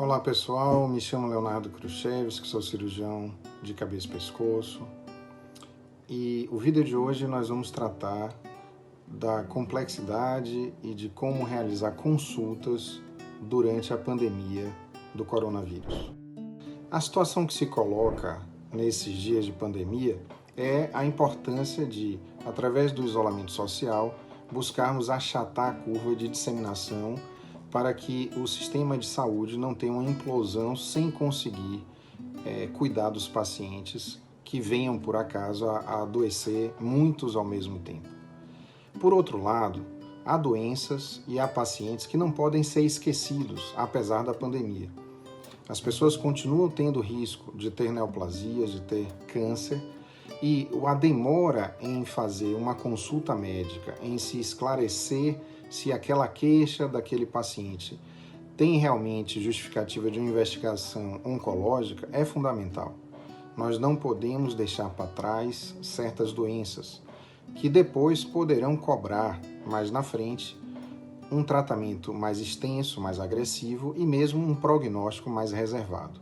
Olá pessoal, me chamo Leonardo Khrushchevski, sou cirurgião de cabeça e pescoço e o vídeo de hoje nós vamos tratar da complexidade e de como realizar consultas durante a pandemia do coronavírus. A situação que se coloca nesses dias de pandemia é a importância de, através do isolamento social, buscarmos achatar a curva de disseminação para que o sistema de saúde não tenha uma implosão sem conseguir cuidar dos pacientes que venham, por acaso, a adoecer muitos ao mesmo tempo. Por outro lado, há doenças e há pacientes que não podem ser esquecidos, apesar da pandemia. As pessoas continuam tendo risco de ter neoplasias, de ter câncer, e a demora em fazer uma consulta médica, em se esclarecer se aquela queixa daquele paciente tem realmente justificativa de uma investigação oncológica, é fundamental. Nós não podemos deixar para trás certas doenças que depois poderão cobrar mais na frente um tratamento mais extenso, mais agressivo e mesmo um prognóstico mais reservado.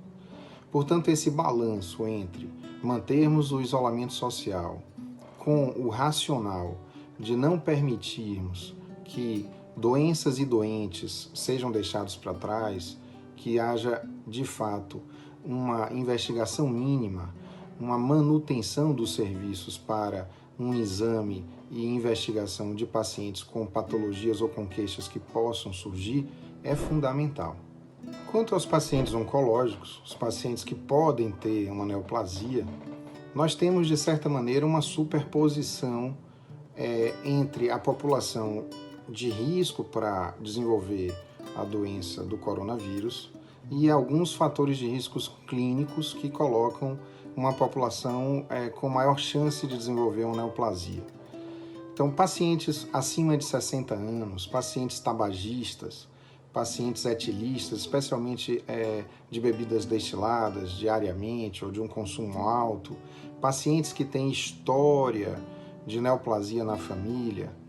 Portanto, esse balanço entre mantermos o isolamento social com o racional de não permitirmos que doenças e doentes sejam deixados para trás, que haja, de fato, uma investigação mínima, uma manutenção dos serviços para um exame e investigação de pacientes com patologias ou com queixas que possam surgir, é fundamental. Quanto aos pacientes oncológicos, os pacientes que podem ter uma neoplasia, nós temos, de certa maneira, uma superposição entre a população de risco para desenvolver a doença do coronavírus e alguns fatores de riscos clínicos que colocam uma população com maior chance de desenvolver uma neoplasia. Então, pacientes acima de 60 anos, pacientes tabagistas, pacientes etilistas, especialmente de bebidas destiladas diariamente ou de um consumo alto, pacientes que têm história de neoplasia na família.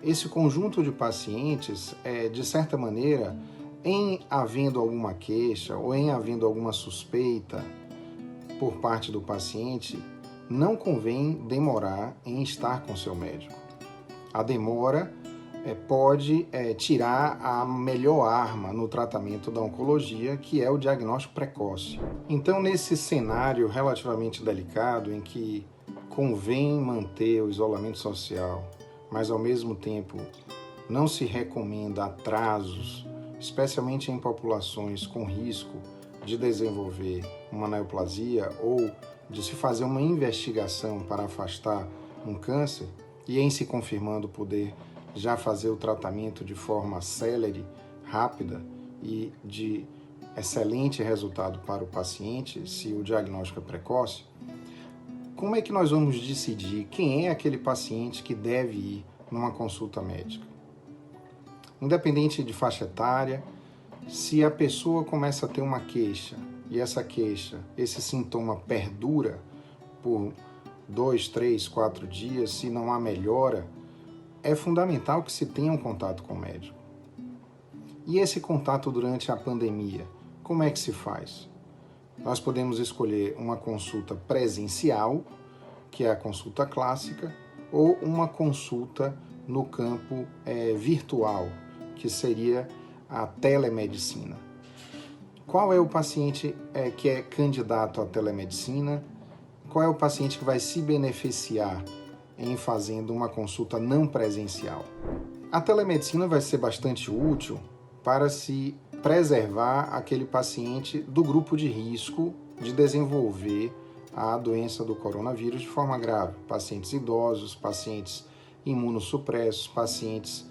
Esse conjunto de pacientes, de certa maneira, em havendo alguma queixa ou em havendo alguma suspeita por parte do paciente, não convém demorar em estar com seu médico. A demora pode tirar a melhor arma no tratamento da oncologia, que é o diagnóstico precoce. Então, nesse cenário relativamente delicado, em que convém manter o isolamento social, mas ao mesmo tempo não se recomenda atrasos, especialmente em populações com risco de desenvolver uma neoplasia ou de se fazer uma investigação para afastar um câncer e, em se confirmando, poder já fazer o tratamento de forma célere, rápida e de excelente resultado para o paciente, se o diagnóstico é precoce. Como é que nós vamos decidir quem é aquele paciente que deve ir numa consulta médica? Independente de faixa etária, se a pessoa começa a ter uma queixa e essa queixa, esse sintoma perdura por 2, 3, 4 dias, se não há melhora, é fundamental que se tenha um contato com o médico. E esse contato durante a pandemia, como é que se faz? Nós podemos escolher uma consulta presencial, que é a consulta clássica, ou uma consulta no campo virtual, que seria a telemedicina. Qual é o paciente que é candidato à telemedicina? Qual é o paciente que vai se beneficiar em fazendo uma consulta não presencial? A telemedicina vai ser bastante útil para se preservar aquele paciente do grupo de risco de desenvolver a doença do coronavírus de forma grave. Pacientes idosos, pacientes imunossupressos, pacientes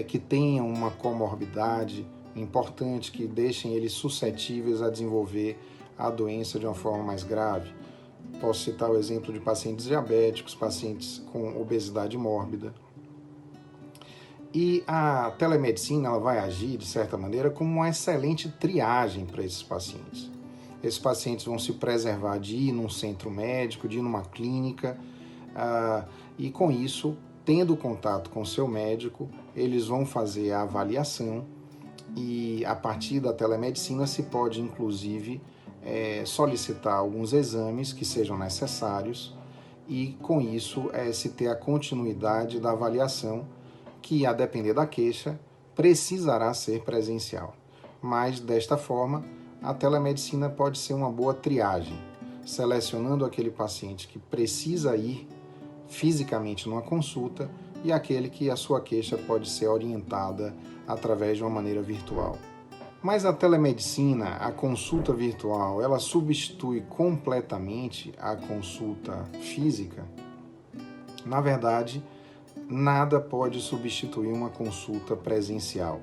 que tenham uma comorbidade importante, que deixem eles suscetíveis a desenvolver a doença de uma forma mais grave. Posso citar o exemplo de pacientes diabéticos, pacientes com obesidade mórbida. E a telemedicina ela vai agir, de certa maneira, como uma excelente triagem para esses pacientes. Esses pacientes vão se preservar de ir num centro médico, de ir numa clínica, e com isso, tendo contato com o seu médico, eles vão fazer a avaliação e a partir da telemedicina se pode, inclusive, solicitar alguns exames que sejam necessários e, com isso, se ter a continuidade da avaliação que, a depender da queixa, precisará ser presencial. Mas, desta forma, a telemedicina pode ser uma boa triagem, selecionando aquele paciente que precisa ir fisicamente numa consulta e aquele que a sua queixa pode ser orientada através de uma maneira virtual. Mas a telemedicina, a consulta virtual, ela substitui completamente a consulta física? Na verdade, nada pode substituir uma consulta presencial.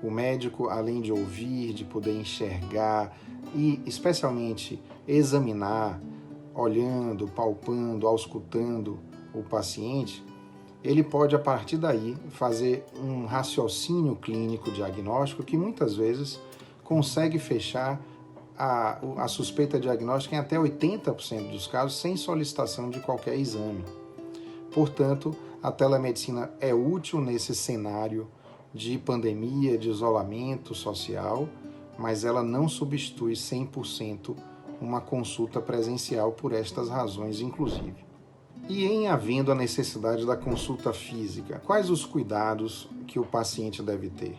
O médico, além de ouvir, de poder enxergar e, especialmente, examinar, olhando, palpando, auscultando o paciente, ele pode, a partir daí, fazer um raciocínio clínico diagnóstico que muitas vezes consegue fechar a suspeita diagnóstica em até 80% dos casos sem solicitação de qualquer exame. Portanto, a telemedicina é útil nesse cenário de pandemia, de isolamento social, mas ela não substitui 100% uma consulta presencial por estas razões, inclusive. E em havendo a necessidade da consulta física, quais os cuidados que o paciente deve ter?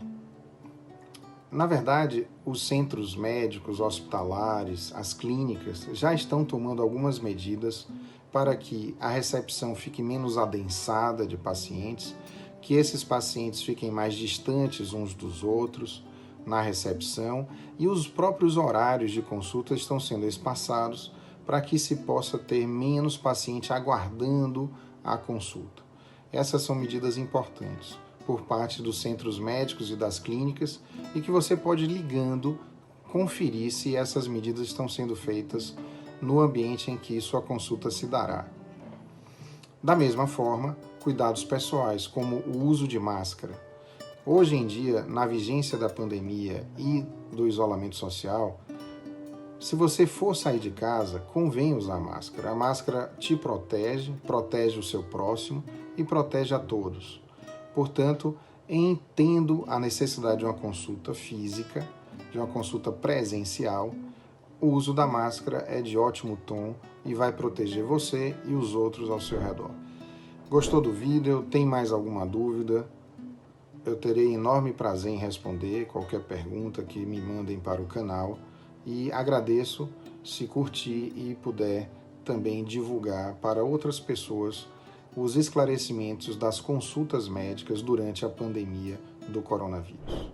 Na verdade, os centros médicos, hospitalares, as clínicas já estão tomando algumas medidas para que a recepção fique menos adensada de pacientes, que esses pacientes fiquem mais distantes uns dos outros na recepção e os próprios horários de consulta estão sendo espaçados para que se possa ter menos paciente aguardando a consulta. Essas são medidas importantes por parte dos centros médicos e das clínicas e que você pode ir ligando, conferir se essas medidas estão sendo feitas no ambiente em que sua consulta se dará. Da mesma forma, cuidados pessoais, como o uso de máscara. Hoje em dia, na vigência da pandemia e do isolamento social, se você for sair de casa, convém usar máscara. A máscara te protege, protege o seu próximo e protege a todos. Portanto, entendo a necessidade de uma consulta física, de uma consulta presencial, o uso da máscara é de ótimo tom e vai proteger você e os outros ao seu redor. Gostou do vídeo? Tem mais alguma dúvida? Eu terei enorme prazer em responder qualquer pergunta que me mandem para o canal. E agradeço se curtir e puder também divulgar para outras pessoas os esclarecimentos das consultas médicas durante a pandemia do coronavírus.